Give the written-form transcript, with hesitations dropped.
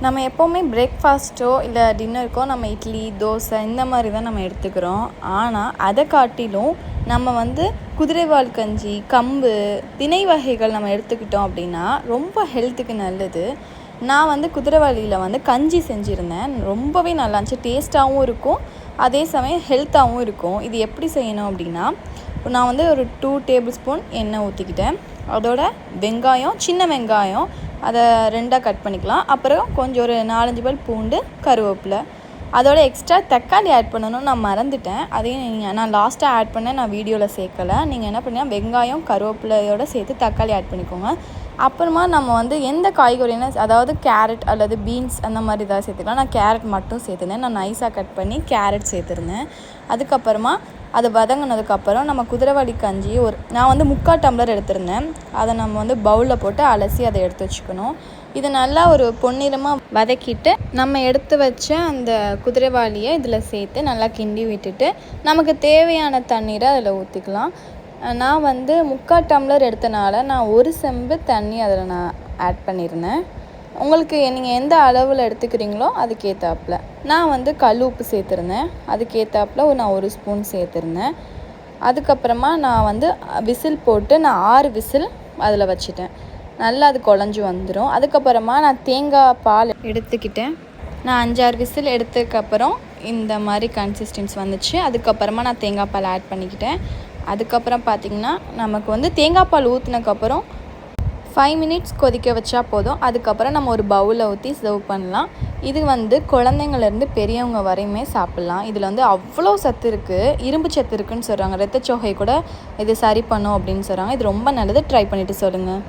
நம்ம எப்போவுமே பிரேக்ஃபாஸ்ட்டோ இல்லை டின்னருக்கோ நம்ம இட்லி தோசை இந்த மாதிரி தான் நம்ம எடுத்துக்கிறோம். ஆனால் அதை காட்டிலும் நம்ம குதிரைவால் கஞ்சி, கம்பு, திணை வகைகள் நம்ம எடுத்துக்கிட்டோம் அப்படின்னா ரொம்ப ஹெல்த்துக்கு நல்லது. நான் குதிரைவாலியில் கஞ்சி செஞ்சுருந்தேன். ரொம்பவே நல்லா இருந்துச்சு. டேஸ்ட்டாகவும் இருக்கும், அதே சமயம் ஹெல்த்தாகவும் இருக்கும். இது எப்படி செய்யணும் அப்படின்னா, நான் ஒரு 2 டேபிள் ஸ்பூன் எண்ணெய் ஊற்றிக்கிட்டேன். அதோட வெங்காயம், சின்ன வெங்காயம் அதை 2ஆக கட் பண்ணிக்கலாம். அப்புறம் கொஞ்சம் ஒரு 4-5 பல் பூண்டு, கருவேப்பிலை, அதோட எக்ஸ்ட்ரா தக்காளி ஆட் பண்ணணும்னு நான் மறந்துட்டேன். அதையும் நான் லாஸ்ட்டாக ஆட் பண்ணேன், நான் வீடியோவில் சேர்க்கலை. நீங்கள் என்ன பண்ணீங்கன்னா வெங்காயம் கருவேப்பிலையோடு சேர்த்து தக்காளி ஆட் பண்ணிக்கோங்க. அப்புறமா நம்ம எந்த காய்கறினா, அதாவது கேரட் அல்லது பீன்ஸ் அந்த மாதிரி ஏதாவது சேர்த்துக்கலாம். நான் கேரட் மட்டும் சேர்த்துருந்தேன். நான் நைஸாக கட் பண்ணி கேரட் சேர்த்துருந்தேன். அதுக்கப்புறமா அது வதங்கினதுக்கப்புறம் நம்ம குதிரைவாலி கஞ்சி நான் 3/4 டம்ளர் எடுத்திருந்தேன். அதை நம்ம பவுலில் போட்டு அலசி அதை எடுத்து வச்சுக்கணும். இது நல்லா ஒரு பொன்னிறமாக வதக்கிட்டு நம்ம எடுத்து வச்ச அந்த குதிரைவாலியை இதில் சேர்த்து நல்லா கிண்டி விட்டுட்டு நமக்கு தேவையான தண்ணீரை அதில் ஊற்றிக்கலாம். நான் 3/4 டம்ளர் எடுத்தனால நான் 1 செம்பு தண்ணி அதில் நான் ஆட் பண்ணியிருந்தேன். உங்களுக்கு நீங்கள் எந்த அளவில் எடுத்துக்கிறீங்களோ அதுக்கேற்றாப்புல. நான் கல் உப்பு சேர்த்துருந்தேன். அதுக்கேற்றாப்புல நான் 1 ஸ்பூன் சேர்த்துருந்தேன். அதுக்கப்புறமா நான் விசில் போட்டு நான் 6 விசில் அதில் வச்சுட்டேன். நல்லா அது குழஞ்சி வந்துடும். அதுக்கப்புறமா நான் தேங்காய் பால் எடுத்துக்கிட்டேன். நான் 5-6 விசில் எடுத்ததுக்கப்புறம் இந்த மாதிரி கன்சிஸ்டன்ஸ் வந்துச்சு. அதுக்கப்புறமா நான் தேங்காய் பால் ஆட் பண்ணிக்கிட்டேன். அதுக்கப்புறம் பார்த்திங்கன்னா நமக்கு தேங்காய் பால் ஊற்றினதுக்கப்புறம் 5 மினிட்ஸ் கொதிக்க வச்சா போதும். அதுக்கப்புறம் நம்ம ஒரு பவுலில் ஊற்றி சர்வ் பண்ணலாம். இது குழந்தைங்கள்லேருந்து பெரியவங்க வரையுமே சாப்பிட்லாம். இதில் அவ்வளோ சத்து இருக்குது, இரும்பு சத்து இருக்குதுன்னு சொல்கிறாங்க. இரத்தச்சோகை கூட இது சரி பண்ணும் அப்படின்னு சொல்கிறாங்க. இது ரொம்ப நல்லது. ட்ரை பண்ணிவிட்டு சொல்லுங்கள்.